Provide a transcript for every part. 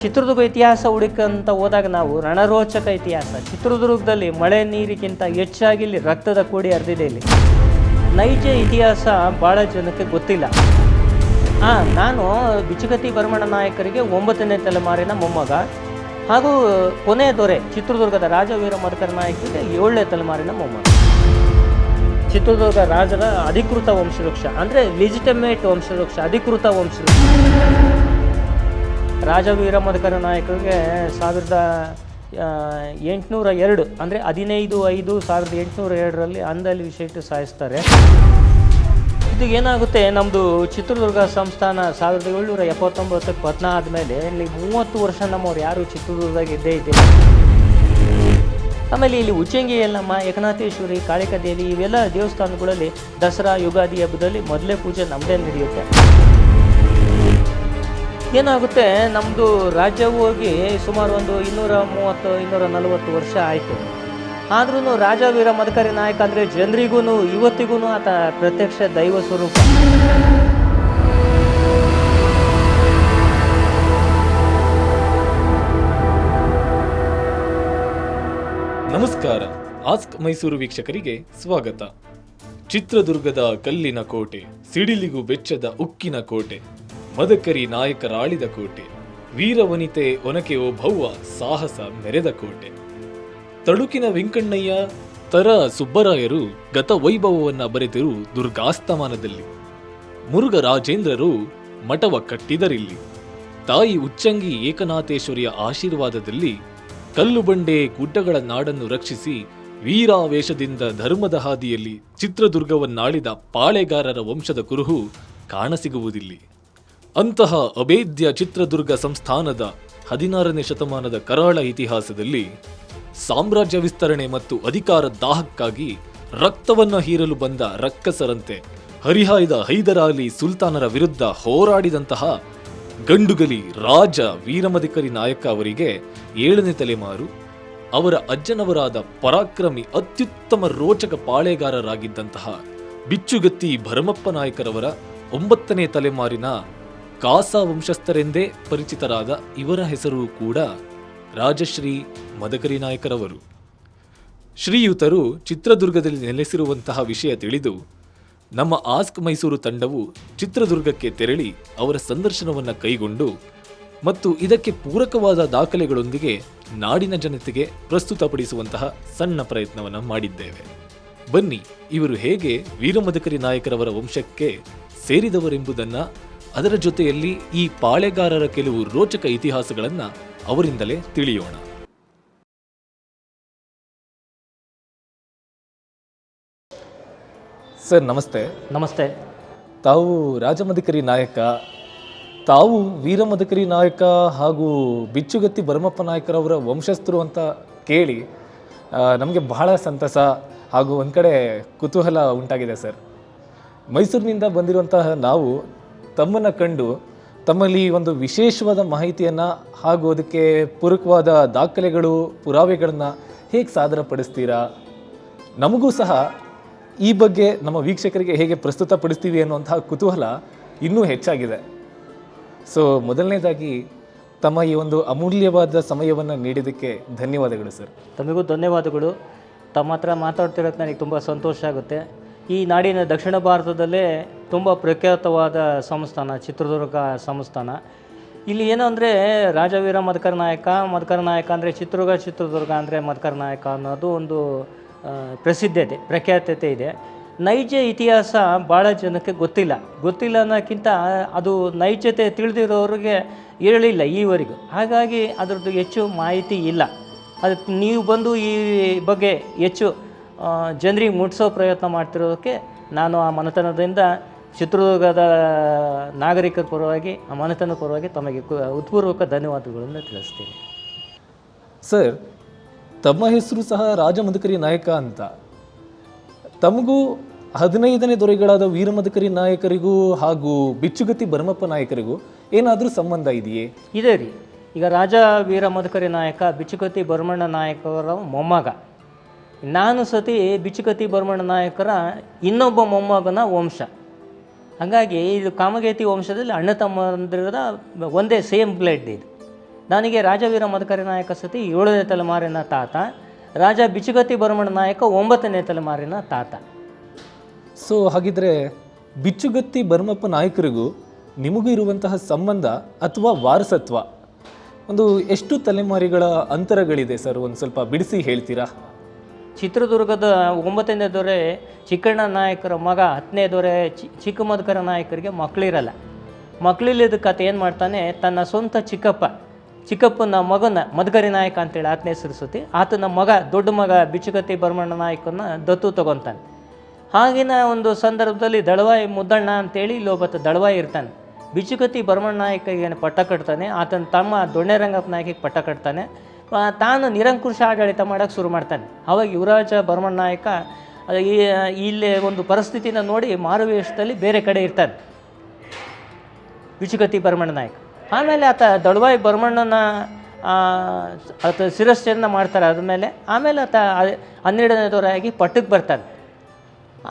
ಚಿತ್ರದುರ್ಗ ಇತಿಹಾಸ ಹುಡುಕಂತ ಹೋದಾಗ ನಾವು ರಣರೋಚಕ ಇತಿಹಾಸ. ಚಿತ್ರದುರ್ಗದಲ್ಲಿ ಮಳೆ ನೀರಿಗಿಂತ ಹೆಚ್ಚಾಗಿ ಇಲ್ಲಿ ರಕ್ತದ ಕೋಡಿ ಹರಿದಿದೆ. ಇಲ್ಲಿ ನೈಜ ಇತಿಹಾಸ ಭಾಳ ಜನಕ್ಕೆ ಗೊತ್ತಿಲ್ಲ. ನಾನು ಬಿಚ್ಚುಗತ್ತಿ ಭರಮಣ್ಣ ನಾಯಕರಿಗೆ 9ನೇ ತಲೆಮಾರಿನ ಮೊಮ್ಮಗ ಹಾಗೂ ಕೊನೆಯ ದೊರೆ ಚಿತ್ರದುರ್ಗದ ರಾಜವೀರ ಮದಕರಿ ನಾಯಕರಿಗೆ 7ನೇ ತಲೆಮಾರಿನ ಮೊಮ್ಮಗ. ಚಿತ್ರದುರ್ಗ ರಾಜರ ಅಧಿಕೃತ ವಂಶವೃಕ್ಷ ಅಂದರೆ ಲಿಜಿಟಮೇಟ್ ವಂಶವೃಕ್ಷ, ಅಧಿಕೃತ ವಂಶವೃಕ್ಷ. ರಾಜವೀರ ಮದಕರಿ ನಾಯಕರಿಗೆ 1802 ಅಂದರೆ 15/5/1802 ಅಂದಲ್ಲಿ ವಿಷಯಿಟ್ಟು ಸಾಯಿಸ್ತಾರೆ. ಇದು ಏನಾಗುತ್ತೆ, ನಮ್ಮದು ಚಿತ್ರದುರ್ಗ ಸಂಸ್ಥಾನ 1779 ಪತನ ಆದಮೇಲೆ ಇಲ್ಲಿ 30 ವರ್ಷ ನಮ್ಮವ್ರು ಯಾರು ಚಿತ್ರದುರ್ಗದಾಗ ಇದ್ದೇ ಇದ್ದಿಲ್ಲ. ಆಮೇಲೆ ಇಲ್ಲಿ ಉಚ್ಚಂಗಿ ಯಲ್ಲಮ್ಮ, ಏಕನಾಥೇಶ್ವರಿ, ಕಾಳಿಕಾದೇವಿ ಇವೆಲ್ಲ ದೇವಸ್ಥಾನಗಳಲ್ಲಿ ದಸರಾ ಯುಗಾದಿ ಹಬ್ಬದಲ್ಲಿ ಮೊದಲೇ ಪೂಜೆ ನಮ್ಮದೇ ನಡೆಯುತ್ತೆ. ಏನಾಗುತ್ತೆ, ನಮ್ಮದು ರಾಜ್ಯ ಹೋಗಿ ಸುಮಾರು ಒಂದು 230-240 ವರ್ಷ ಆಯಿತು. ಆದ್ರೂ ರಾಜವೀರ ಮದಕರಿ ನಾಯಕ ಅಂದರೆ ಜನರಿಗೂ ಇವತ್ತಿಗೂ ಆತ ಪ್ರತ್ಯಕ್ಷ ದೈವ ಸ್ವರೂಪ. ನಮಸ್ಕಾರ. ಆಸ್ಕ್ ಮೈಸೂರು ವೀಕ್ಷಕರಿಗೆ ಸ್ವಾಗತ. ಚಿತ್ರದುರ್ಗದ ಕಲ್ಲಿನ ಕೋಟೆ, ಸಿಡಿಲಿಗೂ ಬೆಚ್ಚದ ಉಕ್ಕಿನ ಕೋಟೆ, ಮದಕರಿ ನಾಯಕರಾಳಿದ ಕೋಟೆ, ವೀರವನಿತೆ ಒನಕೆ ಓಬವ್ವ ಸಾಹಸ ಮೆರೆದ ಕೋಟೆ. ತಳುಕಿನ ವೆಂಕಣ್ಣಯ್ಯ ತರ ಸುಬ್ಬರಾಯರು ಗತ ವೈಭವವನ್ನ ಬರೆದಿರು ದುರ್ಗಾಸ್ತಮಾನದಲ್ಲಿ. ಮುರುಘರಾಜೇಂದ್ರರು ಮಠವ ಕಟ್ಟಿದರಿಲ್ಲಿ. ತಾಯಿ ಉಚ್ಚಂಗಿ ಏಕನಾಥೇಶ್ವರಿಯ ಆಶೀರ್ವಾದದಲ್ಲಿ ಕಲ್ಲು ಬಂಡೆ ಗುಡ್ಡಗಳ ನಾಡನ್ನು ರಕ್ಷಿಸಿ ವೀರಾವೇಶದಿಂದ ಧರ್ಮದ ಹಾದಿಯಲ್ಲಿ ಚಿತ್ರದುರ್ಗವನ್ನಾಳಿದ ಪಾಳೆಗಾರರ ವಂಶದ ಕುರುಹು ಕಾಣಸಿಗುವುದಿಲ್ಲಿ. ಅಂತಹ ಅಭೇದ್ಯ ಚಿತ್ರದುರ್ಗ ಸಂಸ್ಥಾನದ 16ನೇ ಶತಮಾನದ ಕರಾಳ ಇತಿಹಾಸದಲ್ಲಿ ಸಾಮ್ರಾಜ್ಯ ವಿಸ್ತರಣೆ ಮತ್ತು ಅಧಿಕಾರ ದಾಹಕ್ಕಾಗಿ ರಕ್ತವನ್ನ ಹೀರಲು ಬಂದ ರಕ್ಕಸರಂತೆ ಹರಿಹಾಯ್ದ ಹೈದರಾಲಿ ಸುಲ್ತಾನರ ವಿರುದ್ಧ ಹೋರಾಡಿದಂತಹ ಗಂಡುಗಲಿ ರಾಜ ವೀರಮದಕರಿ ನಾಯಕ ಅವರಿಗೆ 7ನೇ ತಲೆಮಾರು, ಅವರ ಅಜ್ಜನವರಾದ ಪರಾಕ್ರಮಿ ಅತ್ಯುತ್ತಮ ರೋಚಕ ಪಾಳೆಗಾರರಾಗಿದ್ದಂತಹ ಬಿಚ್ಚುಗತ್ತಿ ಭರಮಪ್ಪ ನಾಯಕರವರ 9ನೇ ತಲೆಮಾರಿನ ಕಾಸಾ ವಂಶಸ್ಥರೆಂದೇ ಪರಿಚಿತರಾದ ಇವರ ಹೆಸರು ಕೂಡ ರಾಜಶ್ರೀ ಮದಕರಿ ನಾಯಕರವರು. ಶ್ರೀಯುತರು ಚಿತ್ರದುರ್ಗದಲ್ಲಿ ನೆಲೆಸಿರುವಂತಹ ವಿಷಯ ತಿಳಿದು ನಮ್ಮ ಆಸ್ಕ್ ಮೈಸೂರು ತಂಡವು ಚಿತ್ರದುರ್ಗಕ್ಕೆ ತೆರಳಿ ಅವರ ಸಂದರ್ಶನವನ್ನು ಕೈಗೊಂಡು ಮತ್ತು ಇದಕ್ಕೆ ಪೂರಕವಾದ ದಾಖಲೆಗಳೊಂದಿಗೆ ನಾಡಿನ ಜನತೆಗೆ ಪ್ರಸ್ತುತಪಡಿಸುವಂತಹ ಸಣ್ಣ ಪ್ರಯತ್ನವನ್ನು ಮಾಡಿದ್ದೇವೆ. ಬನ್ನಿ, ಇವರು ಹೇಗೆ ವೀರಮದಕರಿ ನಾಯಕರವರ ವಂಶಕ್ಕೆ ಸೇರಿದವರೆಂಬುದನ್ನು, ಅದರ ಜೊತೆಯಲ್ಲಿ ಈ ಪಾಳೆಗಾರರ ಕೆಲವು ರೋಚಕ ಇತಿಹಾಸಗಳನ್ನು ಅವರಿಂದಲೇ ತಿಳಿಯೋಣ. ಸರ್ ನಮಸ್ತೆ. ನಮಸ್ತೆ. ತಾವು ರಾಜಮದಕರಿ ನಾಯಕ, ತಾವು ವೀರಮದಕರಿ ನಾಯಕ ಹಾಗೂ ಬಿಚ್ಚುಗತ್ತಿ ಭರಮಪ್ಪ ನಾಯಕರವರ ವಂಶಸ್ಥರು ಅಂತ ಕೇಳಿ ನಮಗೆ ಬಹಳ ಸಂತಸ ಹಾಗೂ ಒಂದು ಕಡೆ ಕುತೂಹಲ ಉಂಟಾಗಿದೆ ಸರ್. ಮೈಸೂರಿನಿಂದ ಬಂದಿರುವಂತಹ ನಾವು ತಮ್ಮನ್ನು ಕಂಡು ತಮ್ಮಲ್ಲಿ ಒಂದು ವಿಶೇಷವಾದ ಮಾಹಿತಿಯನ್ನು ಹಾಗೂ ಅದಕ್ಕೆ ಪೂರಕವಾದ ದಾಖಲೆಗಳು, ಪುರಾವೆಗಳನ್ನು ಹೇಗೆ ಸಾದರಪಡಿಸ್ತೀರಾ? ನಮಗೂ ಸಹ ಈ ಬಗ್ಗೆ ನಮ್ಮ ವೀಕ್ಷಕರಿಗೆ ಹೇಗೆ ಪ್ರಸ್ತುತಪಡಿಸ್ತೀವಿ ಅನ್ನುವಂತಹ ಕುತೂಹಲ ಇನ್ನೂ ಹೆಚ್ಚಾಗಿದೆ. ಸೊ ಮೊದಲನೇದಾಗಿ ತಮ್ಮ ಈ ಒಂದು ಅಮೂಲ್ಯವಾದ ಸಮಯವನ್ನು ನೀಡಿದ್ದಕ್ಕೆ ಧನ್ಯವಾದಗಳು ಸರ್. ತಮಗೂ ಧನ್ಯವಾದಗಳು. ತಮ್ಮ ಹತ್ರ ಮಾತಾಡ್ತಿರೋದು ನನಗೆ ತುಂಬ ಸಂತೋಷ ಆಗುತ್ತೆ. ಈ ನಾಡಿನ ದಕ್ಷಿಣ ಭಾರತದಲ್ಲೇ ತುಂಬ ಪ್ರಖ್ಯಾತವಾದ ಸಂಸ್ಥಾನ ಚಿತ್ರದುರ್ಗ ಸಂಸ್ಥಾನ. ಇಲ್ಲಿ ಏನು ಅಂದರೆ ರಾಜವೀರ ಮದಕರಿ ನಾಯಕ ಅಂದರೆ ಚಿತ್ರದುರ್ಗ ಅಂದರೆ ಮದಕರಿ ನಾಯಕ ಅನ್ನೋದು ಒಂದು ಪ್ರಸಿದ್ಧತೆ, ಪ್ರಖ್ಯಾತತೆ ಇದೆ. ನೈಜ ಇತಿಹಾಸ ಭಾಳ ಜನಕ್ಕೆ ಗೊತ್ತಿಲ್ಲ ಅನ್ನೋಕ್ಕಿಂತ ಅದು ನೈಜತೆ ತಿಳಿದಿರೋರಿಗೆ ಇರಲಿಲ್ಲ ಈವರೆಗೂ. ಹಾಗಾಗಿ ಅದರದ್ದು ಹೆಚ್ಚು ಮಾಹಿತಿ ಇಲ್ಲ. ಅದಕ್ಕೆ ನೀವು ಬಂದು ಈ ಬಗ್ಗೆ ಹೆಚ್ಚು ಜನರಿಗೆ ಮುಟ್ಟಿಸೋ ಪ್ರಯತ್ನ ಮಾಡ್ತಿರೋದಕ್ಕೆ ನಾನು ಆ ಮನೆತನದಿಂದ ಚಿತ್ರದುರ್ಗದ ನಾಗರಿಕರ ಪರವಾಗಿ, ಆ ಮನೆತನದ ಪರವಾಗಿ ತಮಗೆ ಹೃತ್ಪೂರ್ವಕ ಧನ್ಯವಾದಗಳನ್ನು ತಿಳಿಸ್ತೀನಿ. ಸರ್, ತಮ್ಮ ಹೆಸರು ಸಹ ರಾಜಮದಕರಿ ನಾಯಕ ಅಂತ. ತಮಗೂ 15ನೇ ದೊರೆಗಳಾದ ವೀರಮದಕರಿ ನಾಯಕರಿಗೂ ಹಾಗೂ ಬಿಚ್ಚುಗತ್ತಿ ಭರಮಪ್ಪ ನಾಯಕರಿಗೂ ಏನಾದರೂ ಸಂಬಂಧ ಇದೆಯೇ? ಇದೆ ರೀ. ಈಗ ರಾಜ ವೀರ ಮದಕರಿ ನಾಯಕ ಬಿಚ್ಚುಗತ್ತಿ ಭರಮಣ್ಣ ನಾಯಕರ ಮೊಮ್ಮಗ. ನಾನು ಸತಿ ಬಿಚ್ಚುಗತ್ತಿ ಭರಮಣ್ಣ ನಾಯಕರ ಇನ್ನೊಬ್ಬ ಮೊಮ್ಮಗನ ವಂಶ. ಹಾಗಾಗಿ ಇದು ಕಾಮಗೇತಿ ವಂಶದಲ್ಲಿ ಅಣ್ಣ ತಮ್ಮಂದಿರ ಒಂದೇ ಸೇಮ್ ಬ್ಲಡ್ ಇದು. ನನಗೆ ರಾಜವೀರ ಮದಕರಿ ನಾಯಕ ಸತಿ 7ನೇ ತಲೆಮಾರಿನ ತಾತ, ರಾಜ ಬಿಚ್ಚುಗತ್ತಿ ಭರಮಣ್ಣ ನಾಯಕ 9ನೇ ತಲೆಮಾರಿನ ತಾತ. ಸೊ ಹಾಗಿದ್ರೆ ಬಿಚ್ಚುಗತ್ತಿ ಭರಮಪ್ಪ ನಾಯಕರಿಗೂ ನಿಮಗೂ ಇರುವಂತಹ ಸಂಬಂಧ ಅಥವಾ ವಾರಸತ್ವ ಒಂದು ಎಷ್ಟು ತಲೆಮಾರಿಗಳ ಅಂತರಗಳಿದೆ ಸರ್? ಒಂದು ಸ್ವಲ್ಪ ಬಿಡಿಸಿ ಹೇಳ್ತೀರಾ? ಚಿತ್ರದುರ್ಗದ 9ನೇ ದೊರೆ ಚಿಕ್ಕಣ್ಣ ನಾಯಕರ ಮಗ 10ನೇ ದೊರೆ ಚಿಕ್ಕ ಮದಕರ ನಾಯಕರಿಗೆ ಮಕ್ಕಳಿರಲ್ಲ. ಮಕ್ಕಳಿಲ್ಲದ ಕತೆ ಏನು ಮಾಡ್ತಾನೆ, ತನ್ನ ಸ್ವಂತ ಚಿಕ್ಕಪ್ಪನ ಮಗನ ಮದಕರಿ ನಾಯಕ ಅಂತೇಳಿ ಆತನ ಹೆಸರು ಸತಿ, ಆತನ ಮಗ ದೊಡ್ಡ ಮಗ ಬಿಚ್ಚುಗತ್ತಿ ಭರಮಣ್ಣ ನಾಯಕನ ದತ್ತು ತಗೊತಾನೆ. ಆಗಿನ ಒಂದು ಸಂದರ್ಭದಲ್ಲಿ ದಳವಾಯಿ ಮುದ್ದಣ್ಣ ಅಂತೇಳಿ ಇಲ್ಲೊಬ್ಬ ದಳವಾಯಿ ಇರ್ತಾನೆ. ಬಿಚ್ಚುಗತ್ತಿ ಭರಮಣ್ಣ ನಾಯಕಿಗೆ ಪಟ್ಟ ಕಟ್ತಾನೆ, ಆತನ ತಮ್ಮ ದೊಣ್ಣೆರಂಗಪ್ಪ ನಾಯಕಿಗೆ ಪಟ್ಟ ಕಟ್ತಾನೆ. ತಾನು ನಿರಂಕುಶ ಆಡಳಿತ ಮಾಡೋಕ್ಕೆ ಶುರು ಮಾಡ್ತಾನೆ. ಅವಾಗ ಯುವರಾಜ ಭರಮಣ್ಣ ನಾಯಕ ಇಲ್ಲಿ ಒಂದು ಪರಿಸ್ಥಿತಿನ ನೋಡಿ ಮಾರುವೇಷದಲ್ಲಿ ಬೇರೆ ಕಡೆ ಇರ್ತಾನೆ ಬಿಚ್ಚುಗತ್ತಿ ಭರಮಣ್ಣ ನಾಯಕ. ಆಮೇಲೆ ಆತ ದಳವಾಯಿ ಭರಮಣ್ಣನ ಆತ ಶಿರಶ್ಚೇದನ ಮಾಡ್ತಾರೆ. ಆದಮೇಲೆ ಆತ 12ನೇ ದೊರೆಯಾಗಿ ಪಟ್ಟಕ್ಕೆ ಬರ್ತಾನೆ.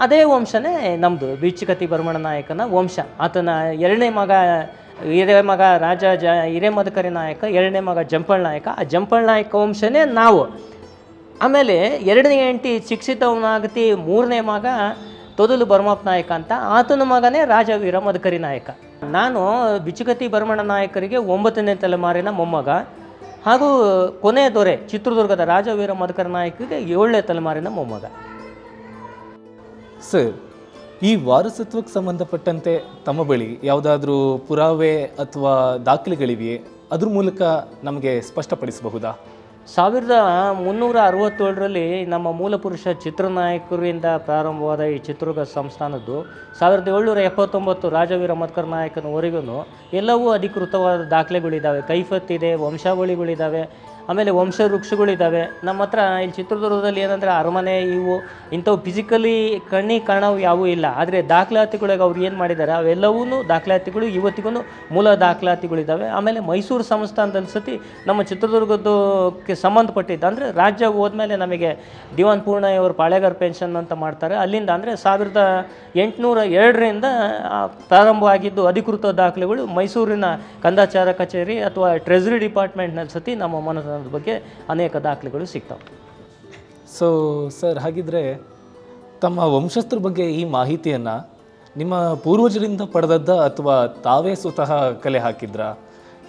ಅದೇ ವಂಶನೇ ನಮ್ಮದು ಬಿಚ್ಚುಗತ್ತಿ ಭರಮಣ್ಣ ನಾಯಕನ ವಂಶ. ಆತನ 2ನೇ ಮಗ ಹಿರೇ ಮಗ ರಾಜ ಹಿರೇಮದಕರಿ ನಾಯಕ, 2ನೇ ಮಗ ಜಂಪಳ್ ನಾಯಕ. ಆ ಜಂಪಳ್ ನಾಯಕ ವಂಶನೇ ನಾವು. ಆಮೇಲೆ 2ನೇ ಹೆಂಡತಿ ಶಿಕ್ಷಿತವನಾಗತಿ 3ನೇ ಮಗ ತೊದಲು ಭರಮಪ್ಪ ನಾಯಕ ಅಂತ, ಆತನ ಮಗನೇ ರಾಜ ವೀರ ಮದಕರಿ ನಾಯಕ. ನಾನು ಬಿಚ್ಚುಗತ್ತಿ ಭರಮಣ್ಣ ನಾಯಕರಿಗೆ 9ನೇ ತಲೆಮಾರಿನ ಮೊಮ್ಮಗ, ಹಾಗೂ ಕೊನೆಯ ದೊರೆ ಚಿತ್ರದುರ್ಗದ ರಾಜ ವೀರ ಮದಕರಿ ನಾಯಕರಿಗೆ 7ನೇ ತಲೆಮಾರಿನ ಮೊಮ್ಮಗ. ಸರ್, ಈ ವಾರಸತ್ವಕ್ಕೆ ಸಂಬಂಧಪಟ್ಟಂತೆ ತಮ್ಮ ಬಳಿ ಯಾವುದಾದ್ರೂ ಪುರಾವೆ ಅಥವಾ ದಾಖಲೆಗಳಿವೆಯೇ? ಅದ್ರ ಮೂಲಕ ನಮಗೆ ಸ್ಪಷ್ಟಪಡಿಸಬಹುದಾ? 1367ರಲ್ಲಿ ನಮ್ಮ ಮೂಲಪುರುಷ ಚಿತ್ರನಾಯಕರಿಂದ ಪ್ರಾರಂಭವಾದ ಈ ಚಿತ್ರದುರ್ಗ ಸಂಸ್ಥಾನದ್ದು 1779 ರಾಜವೀರ ಮದಕರಿ ನಾಯಕನವರೆಗೂ ಎಲ್ಲವೂ ಅಧಿಕೃತವಾದ ದಾಖಲೆಗಳಿದ್ದಾವೆ. ಕೈಫತ್ತಿದೆ, ವಂಶಾವಳಿಗಳಿದ್ದಾವೆ, ಆಮೇಲೆ ವಂಶವೃಕ್ಷಗಳಿದ್ದಾವೆ. ನಮ್ಮ ಹತ್ರ ಇಲ್ಲಿ ಚಿತ್ರದುರ್ಗದಲ್ಲಿ ಏನಂದರೆ ಅರಮನೆ ಇವು ಇಂಥವು ಫಿಸಿಕಲಿ ಕಣ್ಣಿಗೆ ಕಾಣವು ಯಾವುವೂ ಇಲ್ಲ. ಆದರೆ ದಾಖಲಾತಿಗಳಿಗೆ ಅವ್ರು ಏನು ಮಾಡಿದ್ದಾರೆ ಅವೆಲ್ಲವೂ ದಾಖಲಾತಿಗಳು ಇವತ್ತಿಗೂ ಮೂಲ ದಾಖಲಾತಿಗಳಿದ್ದಾವೆ. ಆಮೇಲೆ ಮೈಸೂರು ಸಂಸ್ಥಾನದಲ್ಲಿ ಸತಿ ನಮ್ಮ ಚಿತ್ರದುರ್ಗದಕ್ಕೆ ಸಂಬಂಧಪಟ್ಟಿದ್ದು ಅಂದರೆ ರಾಜ್ಯ ಹೋದ್ಮೇಲೆ ನಮಗೆ ದಿವಾನ್ ಪೂರ್ಣಯ್ಯವರು ಪಾಳೆಗಾರ ಪೆನ್ಷನ್ ಅಂತ ಮಾಡ್ತಾರೆ. ಅಲ್ಲಿಂದ ಅಂದರೆ 1802ರಿಂದ ಪ್ರಾರಂಭವಾಗಿದ್ದು ಅಧಿಕೃತ ದಾಖಲೆಗಳು ಮೈಸೂರಿನ ಕಂದಾಚಾರ ಕಚೇರಿ ಅಥವಾ ಟ್ರೆಜರಿ ಡಿಪಾರ್ಟ್ಮೆಂಟ್ನಲ್ಲಿ ಸತಿ ನಮ್ಮ ಮನದ ಬಗ್ಗೆ ಅನೇಕ ದಾಖಲೆಗಳು ಸಿಗ್ತವೆ. ಸೊ ಸರ್, ಹಾಗಿದ್ರೆ ತಮ್ಮ ವಂಶಸ್ಥರ ಬಗ್ಗೆ ಈ ಮಾಹಿತಿಯನ್ನು ನಿಮ್ಮ ಪೂರ್ವಜರಿಂದ ಪಡೆದದ್ದ ಅಥವಾ ತಾವೇ ಸ್ವತಃ ಕಲೆ ಹಾಕಿದ್ರಾ?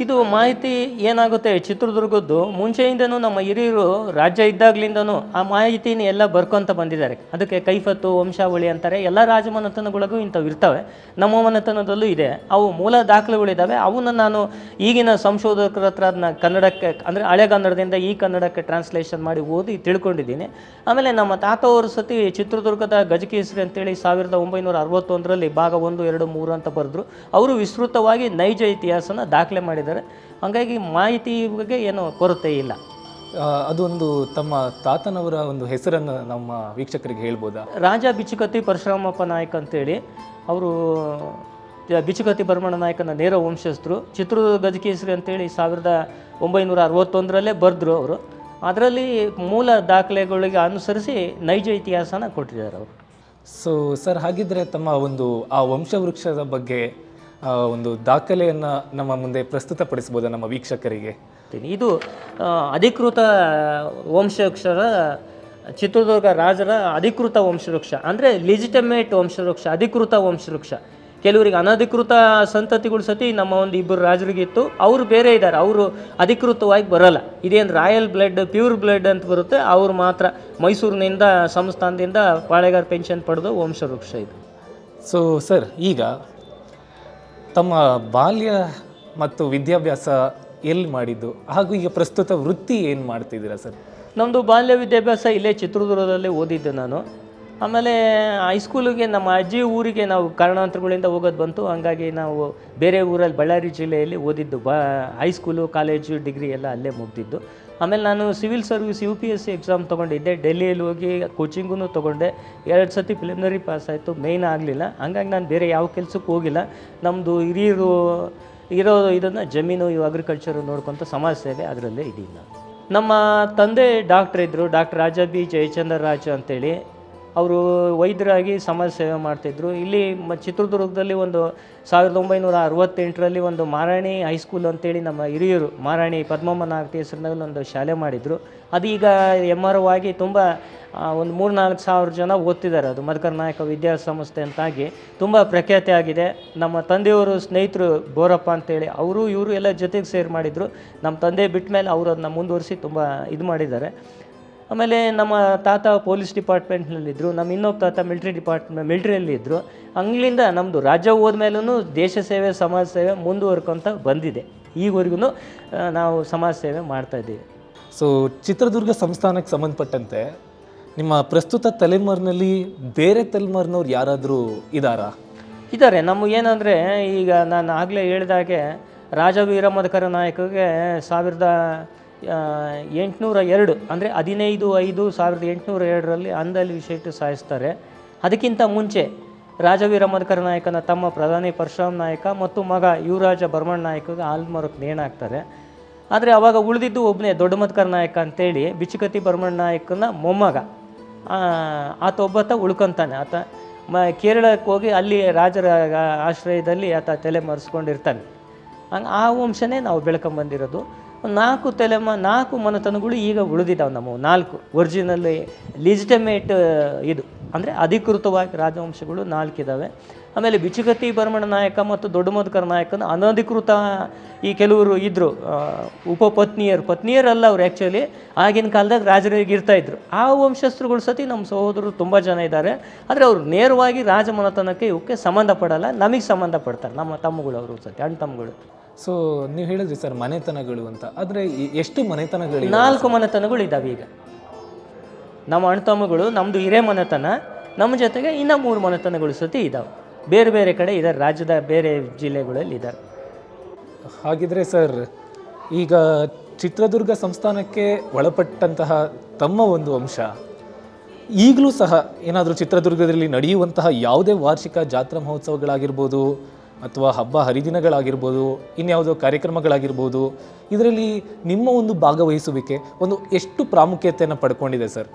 ಇದು ಮಾಹಿತಿ ಏನಾಗುತ್ತೆ, ಚಿತ್ರದುರ್ಗದ್ದು ಮುಂಚೆಯಿಂದನೂ ನಮ್ಮ ಹಿರಿಯರು ರಾಜ್ಯ ಇದ್ದಾಗಲಿಂದನೂ ಆ ಮಾಹಿತಿನ ಎಲ್ಲ ಬರ್ಕೊತ ಬಂದಿದ್ದಾರೆ. ಅದಕ್ಕೆ ಕೈಫತ್ತು ವಂಶಾವಳಿ ಅಂತಾರೆ. ಎಲ್ಲ ರಾಜಮನೆತನಗಳಿಗೂ ಇಂಥವು ಇರ್ತವೆ, ನಮ್ಮ ಮನೆತನದಲ್ಲೂ ಇದೆ. ಅವು ಮೂಲ ದಾಖಲೆಗಳಿದ್ದಾವೆ. ಅವನ್ನ ನಾನು ಈಗಿನ ಸಂಶೋಧಕರ ಹತ್ರ ಅದನ್ನ ಕನ್ನಡಕ್ಕೆ ಅಂದರೆ ಹಳೆಗನ್ನಡದಿಂದ ಈ ಕನ್ನಡಕ್ಕೆ ಟ್ರಾನ್ಸ್ಲೇಷನ್ ಮಾಡಿ ಓದಿ ತಿಳ್ಕೊಂಡಿದ್ದೀನಿ. ಆಮೇಲೆ ನಮ್ಮ ತಾತವರು ಸತಿ ಚಿತ್ರದುರ್ಗದ ಗಜಕೇಸರಿ ಅಂತೇಳಿ 1961ರಲ್ಲಿ ಭಾಗ 1, 2, 3 ಅಂತ ಬರೆದ್ರು. ಅವರು ವಿಸ್ತೃತವಾಗಿ ನೈಜ ಇತಿಹಾಸನ ದಾಖಲೆ ಮಾಡಿದ್ದಾರೆ. ಹಾಗಾಗಿ ಮಾಹಿತಿ ಬಗ್ಗೆ ಏನೂ ಕೊರತೆ ಇಲ್ಲ. ಅದೊಂದು ತಮ್ಮ ತಾತನವರ ಒಂದು ಹೆಸರನ್ನು ನಮ್ಮ ವೀಕ್ಷಕರಿಗೆ ಹೇಳ್ಬೋದಾ? ರಾಜ ಬಿಚ್ಚುಗತ್ತಿ ಪರಶುರಾಮಪ್ಪ ನಾಯಕ ಅಂತೇಳಿ, ಅವರು ಬಿಚ್ಚುಗತ್ತಿ ಭರಮಣ್ಣ ನಾಯಕನ ನೇರ ವಂಶಸ್ಥರು. ಚಿತ್ರದುರ್ಗ ಗಜಕೇಸರಿ ಅಂತೇಳಿ 1961ರಲ್ಲೇ ಬರೆದ್ರು ಅವರು. ಅದರಲ್ಲಿ ಮೂಲ ದಾಖಲೆಗಳಿಗೆ ಅನುಸರಿಸಿ ನೈಜ ಇತಿಹಾಸನ ಕೊಟ್ಟಿದ್ದಾರೆ ಅವರು. ಸೊ ಸರ್, ಹಾಗಿದ್ರೆ ತಮ್ಮ ಒಂದು ಆ ವಂಶವೃಕ್ಷದ ಬಗ್ಗೆ ಒಂದು ದಾಖಲೆಯನ್ನು ನಮ್ಮ ಮುಂದೆ ಪ್ರಸ್ತುತಪಡಿಸ್ಬೋದಾ ನಮ್ಮ ವೀಕ್ಷಕರಿಗೆ? ಇದು ಅಧಿಕೃತ ವಂಶವೃಕ್ಷರ ಚಿತ್ರದುರ್ಗ ರಾಜರ ಅಧಿಕೃತ ವಂಶವೃಕ್ಷ ಅಂದರೆ ಲಿಜಿಟಮೇಟ್ ವಂಶವೃಕ್ಷ, ಅಧಿಕೃತ ವಂಶವೃಕ್ಷ. ಕೆಲವರಿಗೆ ಅನಧಿಕೃತ ಸಂತತಿಗಳು ಸತಿ ನಮ್ಮ ಒಂದು 2 ರಾಜರಿಗಿತ್ತು, ಅವರು ಬೇರೆ ಇದ್ದಾರೆ, ಅವರು ಅಧಿಕೃತವಾಗಿ ಬರೋಲ್ಲ. ಇದೇನು ರಾಯಲ್ ಬ್ಲಡ್, ಪ್ಯೂರ್ ಬ್ಲಡ್ ಅಂತ ಬರುತ್ತೆ, ಅವರು ಮಾತ್ರ ಮೈಸೂರಿನಿಂದ ಸಂಸ್ಥಾನದಿಂದ ಪಾಳೆಗಾರ ಪೆನ್ಷನ್ ಪಡೆದು ವಂಶವೃಕ್ಷ ಇದು. ಸೊ ಸರ್, ಈಗ ತಮ್ಮ ಬಾಲ್ಯ ಮತ್ತು ವಿದ್ಯಾಭ್ಯಾಸ ಎಲ್ಲಿ ಮಾಡಿದ್ದು ಹಾಗೂ ಈಗ ಪ್ರಸ್ತುತ ವೃತ್ತಿ ಏನು ಮಾಡ್ತಿದ್ದೀರಾ ಸರ್? ನಮ್ಮದು ಬಾಲ್ಯ ವಿದ್ಯಾಭ್ಯಾಸ ಇಲ್ಲೇ ಚಿತ್ರದುರ್ಗದಲ್ಲೇ ಓದಿದ್ದೆ ನಾನು. ಆಮೇಲೆ ಹೈಸ್ಕೂಲಿಗೆ ನಮ್ಮ ಅಜ್ಜಿ ಊರಿಗೆ ನಾವು ಕಾರಣಾಂತರಗಳಿಂದ ಹೋಗೋದು ಬಂತು. ಹಂಗಾಗಿ ನಾವು ಬೇರೆ ಊರಲ್ಲಿ ಬಳ್ಳಾರಿ ಜಿಲ್ಲೆಯಲ್ಲಿ ಓದಿದ್ದು. ಹೈಸ್ಕೂಲು, ಕಾಲೇಜು, ಡಿಗ್ರಿ ಎಲ್ಲ ಅಲ್ಲೇ ಮುಗಿದಿದ್ದು. ಆಮೇಲೆ ನಾನು ಸಿವಿಲ್ ಸರ್ವಿಸ್ UPSC ಎಕ್ಸಾಮ್ ತೊಗೊಂಡಿದ್ದೆ. ಡೆಲ್ಲಿಯಲ್ಲಿ ಹೋಗಿ ಕೋಚಿಂಗೂ ತೊಗೊಂಡೆ. 2 ಸತಿ ಪ್ರಿಲಿಮಿನರಿ ಪಾಸ್ ಆಯಿತು, ಮೇಯ್ನ್ ಆಗಲಿಲ್ಲ. ಹಂಗಾಗಿ ನಾನು ಬೇರೆ ಯಾವ ಕೆಲಸಕ್ಕೂ ಹೋಗಿಲ್ಲ. ನಮ್ಮದು ಹಿರಿಯರು ಇದನ್ನು ಜಮೀನು ಅಗ್ರಿಕಲ್ಚರು ನೋಡ್ಕೊತ ಸಮಾಜ ಸೇವೆ ಅದರಲ್ಲೇ ಇದ್ದೀನಿ ನಾನು. ನಮ್ಮ ತಂದೆ ಡಾಕ್ಟ್ರ್ ಇದ್ದರು, ಡಾಕ್ಟರ್ ರಾಜ ಬಿ ಜಯಚಂದ್ರ ರಾಜ್ ಅಂತೇಳಿ. ಅವರು ವೈದ್ಯರಾಗಿ ಸಮಾಜ ಸೇವೆ ಮಾಡ್ತಿದ್ರು. ಇಲ್ಲಿ ಚಿತ್ರದುರ್ಗದಲ್ಲಿ ಒಂದು 1968ರಲ್ಲಿ ಒಂದು ಮಾರಾಣಿ ಹೈಸ್ಕೂಲ್ ಅಂತೇಳಿ ನಮ್ಮ ಹಿರಿಯರು ಮಾರಾಣಿ ಪದ್ಮಮ್ಮ ನಾಗತಿ ಹೆಸರಿನಲ್ಲಿ ಒಂದು ಶಾಲೆ ಮಾಡಿದರು. ಅದೀಗ ಎಮ್ಮರವಾಗಿ ತುಂಬ ಒಂದು 3-4 ಸಾವಿರ ಜನ ಓದ್ತಿದ್ದಾರೆ. ಅದು ಮಧುಕರ ನಾಯಕ ವಿದ್ಯಾಸಂಸ್ಥೆ ಅಂತಾಗಿ ತುಂಬ ಪ್ರಖ್ಯಾತಿ ಆಗಿದೆ. ನಮ್ಮ ತಂದೆಯವರು ಸ್ನೇಹಿತರು ಬೋರಪ್ಪ ಅಂತೇಳಿ ಅವರು ಇವರು ಎಲ್ಲ ಜೊತೆಗೆ ಸೇರಿ ಮಾಡಿದರು. ನಮ್ಮ ತಂದೆ ಬಿಟ್ಟ ಮೇಲೆ ಅವರು ಅದನ್ನ ಮುಂದುವರಿಸಿ ತುಂಬ ಇದು ಮಾಡಿದ್ದಾರೆ. ಆಮೇಲೆ ನಮ್ಮ ತಾತ ಪೊಲೀಸ್ ಡಿಪಾರ್ಟ್ಮೆಂಟ್ನಲ್ಲಿದ್ದರು, ನಮ್ಮ ಇನ್ನೊಬ್ಬ ತಾತ ಮಿಲ್ಟ್ರಿಯಲ್ಲಿದ್ದರು. ಹಂಗ್ಲಿಂದ ನಮ್ಮದು ರಾಜ್ಯ ಹೋದ್ಮೇಲೂ ದೇಶ ಸೇವೆ ಸಮಾಜ ಸೇವೆ ಮುಂದುವರ್ಕೊತ ಬಂದಿದೆ. ಈವರೆಗೂ ನಾವು ಸಮಾಜ ಸೇವೆ ಮಾಡ್ತಾಯಿದ್ದೀವಿ. ಸೊ ಚಿತ್ರದುರ್ಗ ಸಂಸ್ಥಾನಕ್ಕೆ ಸಂಬಂಧಪಟ್ಟಂತೆ ನಿಮ್ಮ ಪ್ರಸ್ತುತ ತಲೆಮಾರಿನಲ್ಲಿ ಬೇರೆ ತಲೆಮಾರಿನವ್ರು ಯಾರಾದರೂ ಇದ್ದಾರಾ? ಇದ್ದಾರೆ. ನಮ್ಮ ಏನಂದರೆ ಈಗ ನಾನು ಆಗಲೇ ಹೇಳಿದಾಗೆ ರಾಜವೀರ ಮಧುಕರ ನಾಯಕಗೆ 1802 ಅಂದರೆ 15/5/1802ರಲ್ಲಿ ಅಂದಲ್ಲಿ ವಿಷಯಿಟ್ಟು ಸಾಯಿಸ್ತಾರೆ. ಅದಕ್ಕಿಂತ ಮುಂಚೆ ರಾಜವೀರ ಮಧುಕರ ನಾಯಕನ ತಮ್ಮ ಪ್ರಧಾನಿ ಪರಶುರಾಮ್ ನಾಯಕ ಮತ್ತು ಮಗ ಯುವರಾಜ ಭರಮಣ್ಣ ನಾಯಕಗೆ ಆಲ್ಮರಕ್ಕೆ ನೇಣಾಕ್ತಾರೆ. ಆದರೆ ಅವಾಗ ಉಳಿದಿದ್ದು ಒಬ್ಬನೇ ದೊಡ್ಡ ಮಧುಕರ ನಾಯಕ ಅಂತೇಳಿ ಬಿಚ್ಚುಗತ್ತಿ ಭರಮಣ್ಣ ನಾಯಕನ ಮೊಮ್ಮಗ ಆತ ಒಬ್ಬಾತ ಉಳ್ಕೊತಾನೆ. ಆತ ಕೇರಳಕ್ಕೆ ಹೋಗಿ ಅಲ್ಲಿ ರಾಜರ ಆಶ್ರಯದಲ್ಲಿ ಆತ ತಲೆ ಮರೆಸ್ಕೊಂಡಿರ್ತಾನೆ. ಹಂಗೆ ಆ ವಂಶನೇ ನಾವು ಬೆಳ್ಕೊಂಬಂದಿರೋದು. 4 ಮನೆತನಗಳು ಈಗ ಉಳಿದಿದ್ದಾವೆ. ನಮ್ಮ 4 ಒರಿಜಿನಲ್ ಲಿಜಿಟಮೇಟ್ ಇದು ಅಂದರೆ ಅಧಿಕೃತವಾಗಿ ರಾಜವಂಶಗಳು 4 ಇದ್ದಾವೆ. ಆಮೇಲೆ ಬಿಚ್ಚುಗತ್ತಿ ಭರಮಣ್ಣ ನಾಯಕ ಮತ್ತು ದೊಡ್ಡ ಮಧುಕರ ನಾಯಕನ ಅನಧಿಕೃತ ಈ ಕೆಲವರು ಇದ್ದರು, ಪತ್ನಿಯರಲ್ಲ ಅವ್ರು. ಆ್ಯಕ್ಚುಲಿ ಆಗಿನ ಕಾಲದಾಗ ರಾಜರಿಗೆ ಇರ್ತಾಯಿದ್ರು. ಆ ವಂಶಸ್ಥರುಗಳು ಸತಿ ನಮ್ಮ ಸಹೋದರರು ತುಂಬ ಜನ ಇದ್ದಾರೆ. ಆದರೆ ಅವರು ನೇರವಾಗಿ ರಾಜ ಮನೆತನಕ್ಕೆ ಇವಕ್ಕೆ ಸಂಬಂಧಪಡಲ್ಲ, ನಮಗೆ ಸಂಬಂಧಪಡ್ತಾರೆ. ನಮ್ಮ ತಮ್ಮಗಳು ಅವರು ಸತಿ ಅಣ್ಣ ತಮ್ಮಗಳು. ಸೊ ನೀವು ಹೇಳಿದ್ರಿ ಸರ್ ಮನೆತನಗಳು ಅಂತ, ಆದರೆ ಎಷ್ಟು ಮನೆತನಗಳು? 4 ಮನೆತನಗಳು ಇದ್ದಾವೆ ಈಗ. ನಮ್ಮ ಅಣ್ಣ ತಮ್ಮಗಳು, ನಮ್ಮದು ಹಿರೇ ಮನೆತನ, ನಮ್ಮ ಜೊತೆಗೆ ಇನ್ನೂ 3 ಮನೆತನಗಳು ಸತಿ ಇದ್ದಾವೆ. ಬೇರೆ ಬೇರೆ ಕಡೆ ಇದ್ದಾರೆ, ರಾಜ್ಯದ ಬೇರೆ ಜಿಲ್ಲೆಗಳಲ್ಲಿ ಇದ್ದಾರೆ. ಹಾಗಿದ್ರೆ ಸರ್, ಈಗ ಚಿತ್ರದುರ್ಗ ಸಂಸ್ಥಾನಕ್ಕೆ ಒಳಪಟ್ಟಂತಹ ತಮ್ಮ ಒಂದು ಅಂಶ ಈಗಲೂ ಸಹ ಏನಾದರೂ ಚಿತ್ರದುರ್ಗದಲ್ಲಿ ನಡೆಯುವಂತಹ ಯಾವುದೇ ವಾರ್ಷಿಕ ಜಾತ್ರಾ ಮಹೋತ್ಸವಗಳಾಗಿರ್ಬೋದು ಅಥವಾ ಹಬ್ಬ ಹರಿದಿನಗಳಾಗಿರ್ಬೋದು, ಇನ್ಯಾವುದೋ ಕಾರ್ಯಕ್ರಮಗಳಾಗಿರ್ಬೋದು, ಇದರಲ್ಲಿ ನಿಮ್ಮ ಒಂದು ಭಾಗವಹಿಸುವಿಕೆ ಒಂದು ಎಷ್ಟು ಪ್ರಾಮುಖ್ಯತೆಯನ್ನು ಪಡ್ಕೊಂಡಿದೆ ಸರ್?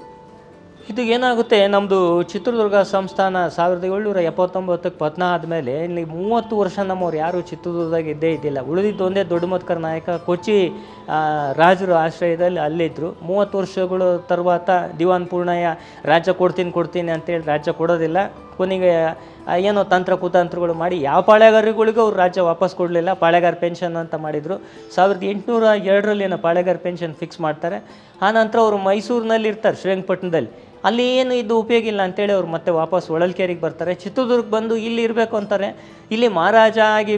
ಇದು ಏನಾಗುತ್ತೆ, ನಮ್ಮದು ಚಿತ್ರದುರ್ಗ ಸಂಸ್ಥಾನ 1779ಕ್ಕೆ ಪತನ ಆದಮೇಲೆ ಇಲ್ಲಿ 30 ವರ್ಷ ನಮ್ಮವ್ರು ಯಾರೂ ಚಿತ್ರದುರ್ಗದಾಗ ಇದ್ದೇ ಇದ್ದಿಲ್ಲ. ಉಳಿದಿದ್ದೊಂದೇ ದೊಡ್ಡ ಮಧುಕರ ನಾಯಕ ಕೊಚ್ಚಿ ರಾಜರು ಆಶ್ರಯದಲ್ಲಿ ಅಲ್ಲಿದ್ದರು. 30 ವರ್ಷಗಳು ತರುవాత ದಿವಾನ್ ಪೂರ್ಣಯ್ಯ ರಾಜ್ಯ ಕೊಡ್ತೀನಿ ಅಂತೇಳಿ ರಾಜ್ಯ ಕೊಡೋದಿಲ್ಲ. ಕೊನೆಗೆ ಏನೋ ಕುತಂತ್ರಗಳು ಮಾಡಿ ಯಾವ ಪಾಳೆಗಾರಗಳಿಗೂ ಅವ್ರು ರಾಜ್ಯ ವಾಪಸ್ ಕೊಡಲಿಲ್ಲ. ಪಾಳೆಗಾರ ಪೆನ್ಷನ್ ಅಂತ ಮಾಡಿದರು. 1802ರಲ್ಲಿ ಏನೋ ಪಾಳೆಗಾರ ಪೆನ್ಷನ್ ಫಿಕ್ಸ್ ಮಾಡ್ತಾರೆ. ಆನಂತರ ಅವರು ಮೈಸೂರಿನಲ್ಲಿ ಇರ್ತಾರೆ, ಶ್ರೀರಂಗಪಟ್ಟಣದಲ್ಲಿ. ಅಲ್ಲಿ ಏನು ಇದು ಉಪಯೋಗ ಇಲ್ಲ ಅಂತೇಳಿ ಅವ್ರು ಮತ್ತೆ ವಾಪಸ್ ಹೊಳಲ್ಕೆರೆಗೆ ಬರ್ತಾರೆ. ಚಿತ್ರದುರ್ಗ ಬಂದು ಇಲ್ಲಿ ಇರಬೇಕು ಅಂತಾರೆ. ಇಲ್ಲಿ ಮಹಾರಾಜ ಆಗಿ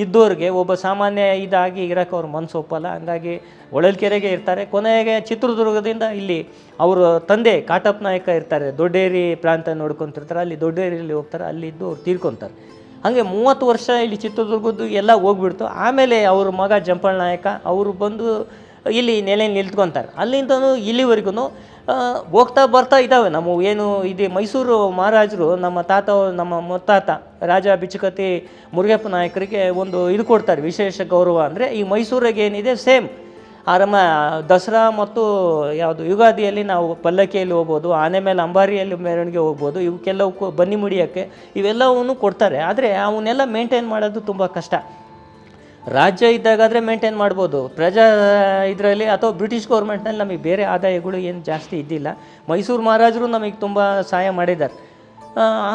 ಇದ್ದವ್ರಿಗೆ ಒಬ್ಬ ಸಾಮಾನ್ಯ ಇದಾಗಿ ಇರೋಕ್ಕೆ ಅವ್ರ ಮನಸ್ಸು ಒಪ್ಪಲ್ಲ. ಹಂಗಾಗಿ ಹೊಳಲ್ಕೆರೆಗೆ ಇರ್ತಾರೆ. ಕೊನೆಗೆ ಚಿತ್ರದುರ್ಗದಿಂದ ಇಲ್ಲಿ ಅವರು ತಂದೆ ಕಾಟಪ್ಪ ನಾಯಕ ಇರ್ತಾರೆ, ದೊಡ್ಡೇರಿ ಪ್ರಾಂತ ನೋಡ್ಕೊತಿರ್ತಾರೆ. ಅಲ್ಲಿ ದೊಡ್ಡೇರಿಯಲ್ಲಿ ಹೋಗ್ತಾರೆ, ಅಲ್ಲಿದ್ದು ಅವ್ರು ತೀರ್ಕೊತಾರೆ. ಹಾಗೆ 30 ವರ್ಷ ಇಲ್ಲಿ ಚಿತ್ರದುರ್ಗದ್ದು ಎಲ್ಲ ಹೋಗ್ಬಿಡ್ತು. ಆಮೇಲೆ ಅವ್ರ ಮಗ ಜಂಪಣ್ಣ ನಾಯಕ ಅವರು ಬಂದು ಇಲ್ಲಿ ನೆಲೆ ನಿಲ್ತ್ಕೊತಾರೆ. ಅಲ್ಲಿಂದನೂ ಇಲ್ಲಿವರೆಗೂ ಹೋಗ್ತಾ ಬರ್ತಾ ಇದ್ದಾವೆ. ನಮ್ಮ ಏನು ಇದು ಮೈಸೂರು ಮಹಾರಾಜರು ನಮ್ಮ ಮುತ್ತಾತ ರಾಜ ಬಿಚ್ಚುಗತ್ತಿ ಮುರುಗಪ್ಪ ನಾಯಕರಿಗೆ ಒಂದು ಇದು ಕೊಡ್ತಾರೆ, ವಿಶೇಷ ಗೌರವ. ಅಂದರೆ ಈ ಮೈಸೂರಿಗೆ ಏನಿದೆ ಸೇಮ್ ದಸರಾ ಮತ್ತು ಯಾವುದು ಯುಗಾದಿಯಲ್ಲಿ ನಾವು ಪಲ್ಲಕ್ಕಿಯಲ್ಲಿ ಹೋಗ್ಬೋದು, ಆನೆ ಮೇಲೆ ಅಂಬಾರಿಯಲ್ಲಿ ಮೆರವಣಿಗೆ ಹೋಗ್ಬೋದು. ಇವಕ್ಕೆಲ್ಲವಕ್ಕೂ ಬನ್ನಿ ಮುಡಿಯೋಕ್ಕೆ ಇವೆಲ್ಲವನ್ನೂ ಕೊಡ್ತಾರೆ. ಆದರೆ ಅವನ್ನೆಲ್ಲ ಮೇಂಟೈನ್ ಮಾಡೋದು ತುಂಬ ಕಷ್ಟ. ರಾಜ್ಯ ಇದ್ದಾಗಾದರೆ ಮೇಂಟೈನ್ ಮಾಡ್ಬೋದು, ಪ್ರಜಾ ಇದರಲ್ಲಿ ಅಥವಾ ಬ್ರಿಟಿಷ್ ಗೌರ್ಮೆಂಟ್ನಲ್ಲಿ ನಮಗೆ ಬೇರೆ ಆದಾಯಗಳು ಏನು ಜಾಸ್ತಿ ಇದ್ದಿಲ್ಲ. ಮೈಸೂರು ಮಹಾರಾಜರು ನಮಗೆ ತುಂಬ ಸಹಾಯ ಮಾಡಿದ್ದಾರೆ.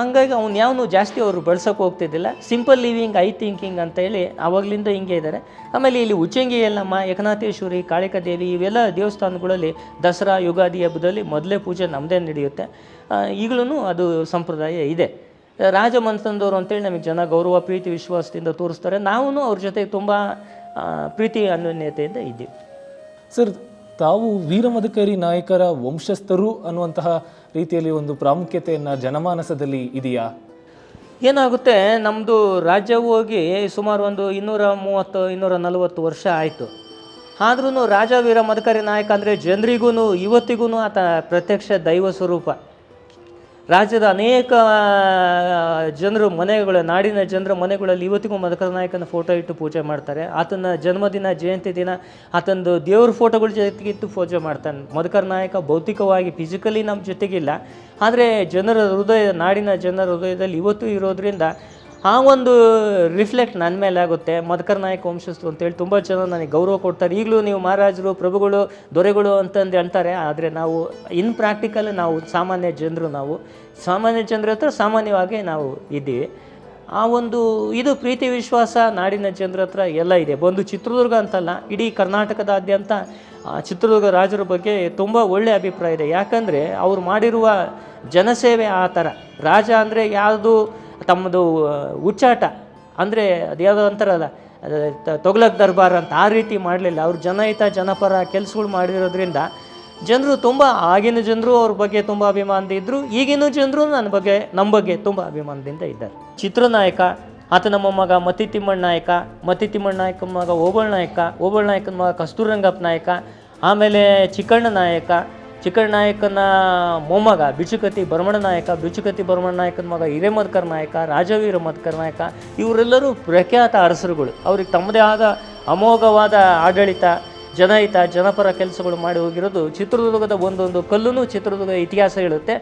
ಹಂಗಾಗಿ ಅವ್ನು ಯಾವನು ಜಾಸ್ತಿ ಅವರು ಬಳಸೋಕೆ ಹೋಗ್ತಿದ್ದಿಲ್ಲ. ಸಿಂಪಲ್ ಲಿವಿಂಗ್ ಐ ಥಿಂಕಿಂಗ್ ಅಂತೇಳಿ ಆವಾಗಲಿಂದ ಹಿಂಗೆ ಇದ್ದಾರೆ. ಆಮೇಲೆ ಇಲ್ಲಿ ಉಚ್ಚಂಗಿ ಯಲ್ಲಮ್ಮ, ಏಕನಾಥೇಶ್ವರಿ, ಕಾಳಿಕಾದೇವಿ ಇವೆಲ್ಲ ದೇವಸ್ಥಾನಗಳಲ್ಲಿ ದಸರಾ ಯುಗಾದಿ ಹಬ್ಬದಲ್ಲಿ ಮೊದಲೇ ಪೂಜೆ ನಮ್ಮದೇ ನಡೆಯುತ್ತೆ. ಈಗಲೂ ಅದು ಸಂಪ್ರದಾಯ ಇದೆ. ರಾಜ ಮನೆತನದವರು ಅಂತೇಳಿ ನಮಗೆ ಜನ ಗೌರವ ಪ್ರೀತಿ ವಿಶ್ವಾಸದಿಂದ ತೋರಿಸ್ತಾರೆ. ನಾವು ಅವ್ರ ಜೊತೆ ತುಂಬ ಪ್ರೀತಿ ಅನ್ಯೋನ್ಯತೆಯಿಂದ ಇದ್ದೀವಿ. ಸರ್, ತಾವು ವೀರಮಧುಕರಿ ನಾಯಕರ ವಂಶಸ್ಥರು ಅನ್ನುವಂತಹ ರೀತಿಯಲ್ಲಿ ಒಂದು ಪ್ರಾಮುಖ್ಯತೆಯನ್ನು ಜನಮಾನಸದಲ್ಲಿ ಇದೆಯಾ? ಏನಾಗುತ್ತೆ, ನಮ್ಮದು ರಾಜ್ಯ ಹೋಗಿ ಸುಮಾರು ಒಂದು 230-240 ವರ್ಷ ಆಯಿತು. ಆದ್ರೂ ರಾಜ ವೀರ ಮಧುಕರಿ ನಾಯಕ ಅಂದರೆ ಜನರಿಗೂ ಇವತ್ತಿಗೂ ಆತ ಪ್ರತ್ಯಕ್ಷ ದೈವ ಸ್ವರೂಪ. ರಾಜ್ಯದ ಅನೇಕ ಜನರು ನಾಡಿನ ಜನರ ಮನೆಗಳಲ್ಲಿ ಇವತ್ತಿಗೂ ಮದಕರಿ ನಾಯಕನ ಫೋಟೋ ಇಟ್ಟು ಪೂಜೆ ಮಾಡ್ತಾರೆ. ಆತನ ಜನ್ಮದಿನ, ಜಯಂತಿ ದಿನ ಆತನದು ದೇವ್ರ ಫೋಟೋಗಳ ಜೊತೆಗಿಟ್ಟು ಪೂಜೆ ಮಾಡ್ತಾನೆ. ಮದಕರಿ ನಾಯಕ ಭೌತಿಕವಾಗಿ ಫಿಸಿಕಲಿ ನಮ್ಮ ಜೊತೆಗಿಲ್ಲ, ಆದರೆ ನಾಡಿನ ಜನರ ಹೃದಯದಲ್ಲಿ ಇವತ್ತು ಇರೋದ್ರಿಂದ ಆ ಒಂದು ರಿಫ್ಲೆಕ್ಟ್ ನನ್ನ ಮೇಲೆ ಆಗುತ್ತೆ. ಮದಕರಿ ನಾಯಕ ವಂಶಸ್ಥರು ಅಂತೇಳಿ ತುಂಬ ಜನ ನನಗೆ ಗೌರವ ಕೊಡ್ತಾರೆ. ಈಗಲೂ ನೀವು ಮಹಾರಾಜರು, ಪ್ರಭುಗಳು, ದೊರೆಗಳು ಅಂತಂದು ಅಂತಾರೆ. ಆದರೆ ನಾವು ಇನ್ ಪ್ರಾಕ್ಟಿಕಲ್ ನಾವು ಸಾಮಾನ್ಯ ಜನರ ಹತ್ರ ಸಾಮಾನ್ಯವಾಗಿ ನಾವು ಇದ್ದೀವಿ. ಆ ಒಂದು ಇದು ಪ್ರೀತಿ ವಿಶ್ವಾಸ ನಾಡಿನ ಜನರ ಹತ್ರ ಎಲ್ಲ ಇದೆ. ಬಂದು ಚಿತ್ರದುರ್ಗ ಅಂತಲ್ಲ, ಇಡೀ ಕರ್ನಾಟಕದಾದ್ಯಂತ ಚಿತ್ರದುರ್ಗ ರಾಜರ ಬಗ್ಗೆ ತುಂಬ ಒಳ್ಳೆಯ ಅಭಿಪ್ರಾಯ ಇದೆ. ಯಾಕಂದರೆ ಅವ್ರು ಮಾಡಿರುವ ಜನಸೇವೆ ಆ ಥರ. ರಾಜ ಅಂದರೆ ಯಾವುದು ತಮ್ಮದು ಹುಚ್ಚಾಟ ಅಂದರೆ ಅದು ಯಾವುದೋ ಅಂತಾರಲ್ಲ ತೊಗ್ಲಕ್ ದರ್ಬಾರ್ ಅಂತ, ಆ ರೀತಿ ಮಾಡಲಿಲ್ಲ. ಅವ್ರು ಜನಹಿತ ಜನಪರ ಕೆಲಸಗಳು ಮಾಡಿರೋದ್ರಿಂದ ಜನರು ತುಂಬ, ಆಗಿನ ಜನರು ಅವ್ರ ಬಗ್ಗೆ ತುಂಬ ಅಭಿಮಾನದಿಂದ ಇದ್ದರು. ಈಗಿನ ಜನರು ನಮ್ಮ ಬಗ್ಗೆ ತುಂಬ ಅಭಿಮಾನದಿಂದ ಇದ್ದಾರೆ. ಚಿತ್ರನಾಯಕ ಆತ ನಮ್ಮ ಮಗ ಮತ್ತಿತಿಮ್ಮಣ್ಣ ನಾಯಕನ ಮಗ ಓಬಳ ನಾಯಕನ ಮಗ ಕಸ್ತೂರಂಗಪ್ಪ ನಾಯಕ, ಆಮೇಲೆ ಚಿಕ್ಕಣ್ಣ ನಾಯಕನ ಮೊಮ್ಮಗ ಬಿಚುಕತಿ ಭರಮಣ ನಾಯಕನ ಮಗ ಹಿರೇಮದಕರ್ ನಾಯಕ, ರಾಜವೀರ ಮದಕರಿ ನಾಯಕ. ಇವರೆಲ್ಲರೂ ಪ್ರಖ್ಯಾತ ಅರಸರುಗಳು. ಅವ್ರಿಗೆ ತಮ್ಮದೇ ಆದ ಅಮೋಘವಾದ ಆಡಳಿತ, ಜನಹಿತ ಜನಪರ ಕೆಲಸಗಳು ಮಾಡಿ ಹೋಗಿರೋದು ಚಿತ್ರದುರ್ಗದ ಒಂದೊಂದು ಕಲ್ಲೂ ಚಿತ್ರದುರ್ಗದ ಇತಿಹಾಸ ಹೇಳುತ್ತೆ.